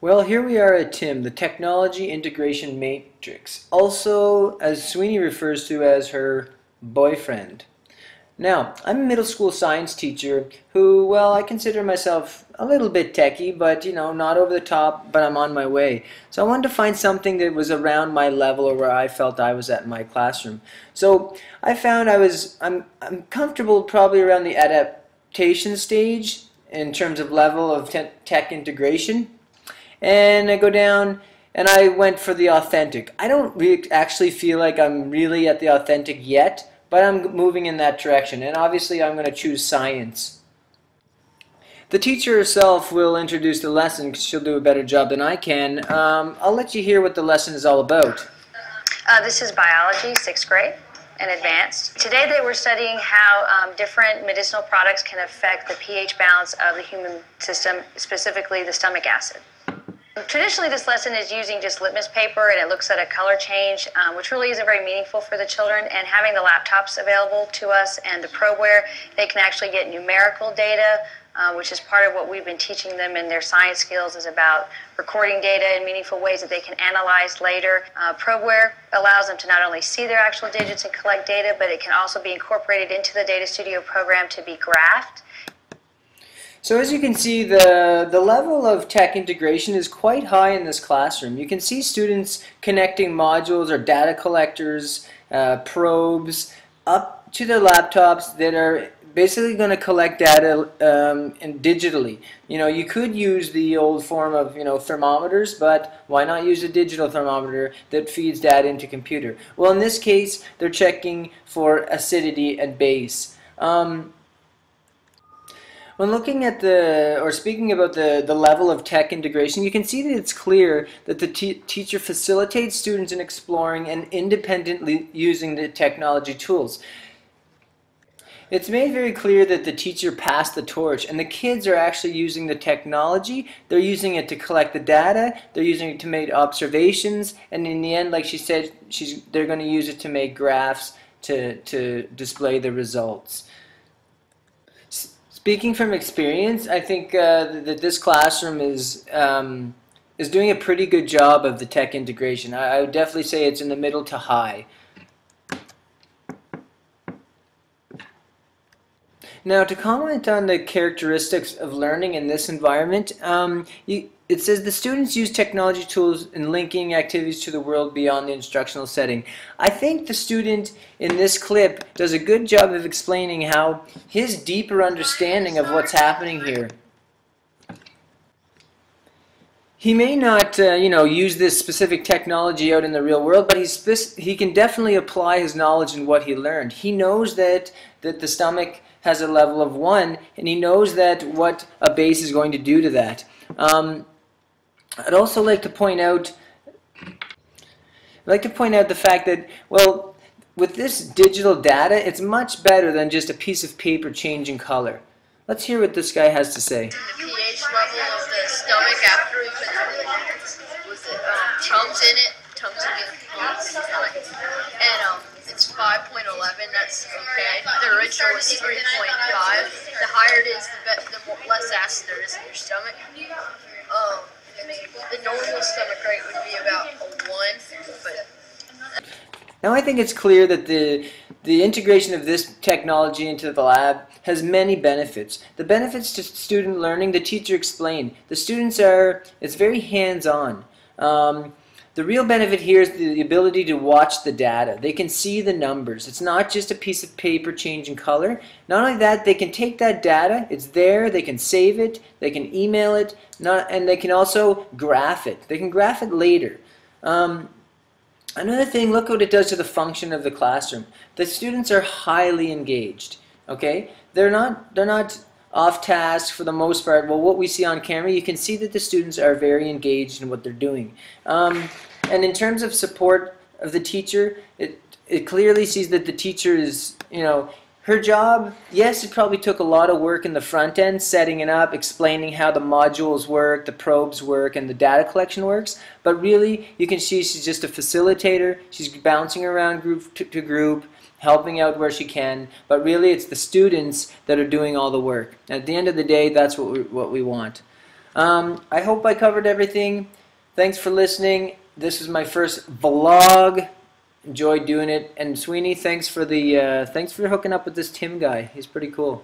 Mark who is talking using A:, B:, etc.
A: Well, here we are at TIM, the Technology Integration Matrix, also as Sweeney refers to as her boyfriend. Now, I'm a middle school science teacher who, well, I consider myself a little bit techie, but not over the top, but I'm on my way. So I wanted to find something that was around my level or where I felt I was at in my classroom. So I found I'm comfortable probably around the adaptation stage in terms of level of tech integration. And I go down and I went for the authentic. I don't actually feel like I'm really at the authentic yet, but I'm moving in that direction. And obviously I'm going to choose science. The teacher herself will introduce the lesson because she'll do a better job than I can. I'll let you hear what the lesson is all about.
B: This is biology, 6th grade and advanced. Today they were studying how different medicinal products can affect the pH balance of the human system, specifically the stomach acid. Traditionally, this lesson is using just litmus paper, and it looks at a color change, which really isn't very meaningful for the children. And having the laptops available to us and the ProWare, they can actually get numerical data, which is part of what we've been teaching them in their science skills, is about recording data in meaningful ways that they can analyze later. ProWare allows them to not only see their actual digits and collect data, but it can also be incorporated into the Data Studio program to be graphed.
A: So as you can see, the level of tech integration is quite high in this classroom. You can see students connecting modules or data collectors, probes, up to their laptops that are basically going to collect data digitally. You could use the old form of thermometers, but why not use a digital thermometer that feeds data into computer? Well, in this case, they're checking for acidity and base. When looking at speaking about the level of tech integration, you can see that it's clear that the teacher facilitates students in exploring and independently using the technology tools. It's made very clear that the teacher passed the torch, and the kids are actually using the technology. They're using it to collect the data, they're using it to make observations, and in the end, like she said, they're going to use it to make graphs to display the results. Speaking from experience, I think that this classroom is doing a pretty good job of the tech integration. I would definitely say it's in the middle to high. Now, to comment on the characteristics of learning in this environment, it says the students use technology tools in linking activities to the world beyond the instructional setting. I think the student in this clip does a good job of explaining how his deeper understanding of what's happening here. He may not, use this specific technology out in the real world, but he can definitely apply his knowledge and what he learned. He knows that the stomach has a level of 1, and he knows that what a base is going to do to that. I'd also like to point out the fact that, well, with this digital data, it's much better than just a piece of paper changing color. Let's hear what this guy has to say.
C: The pH level of the stomach after we put with the Tums in it, Tums in the stomach, and it's 5.11. That's okay. The original was 3.5. The higher it is, the less acid there is in your stomach. The normal stomach rate would be about a 1, but
A: now I think it's clear that the integration of this technology into the lab has many benefits. The benefits to student learning, the teacher explained. The students it's very hands-on. The real benefit here is the ability to watch the data. They can see the numbers. It's not just a piece of paper changing color. Not only that, they can take that data, it's there, they can save it, they can email it, and they can also graph it. They can graph it later. Another thing, look what it does to the function of the classroom. The students are highly engaged. Okay? They're not off task for the most part. Well, what we see on camera, you can see that the students are very engaged in what they're doing. And in terms of support of the teacher, it clearly sees that the teacher is, her job, yes, it probably took a lot of work in the front end, setting it up, explaining how the modules work, the probes work, and the data collection works, but really, you can see she's just a facilitator. She's bouncing around group to group, helping out where she can, but really it's the students that are doing all the work. At the end of the day, that's what we want. I hope I covered everything. Thanks for listening. This is my first vlog. Enjoyed doing it. And Sweeney, thanks for hooking up with this Tim guy. He's pretty cool.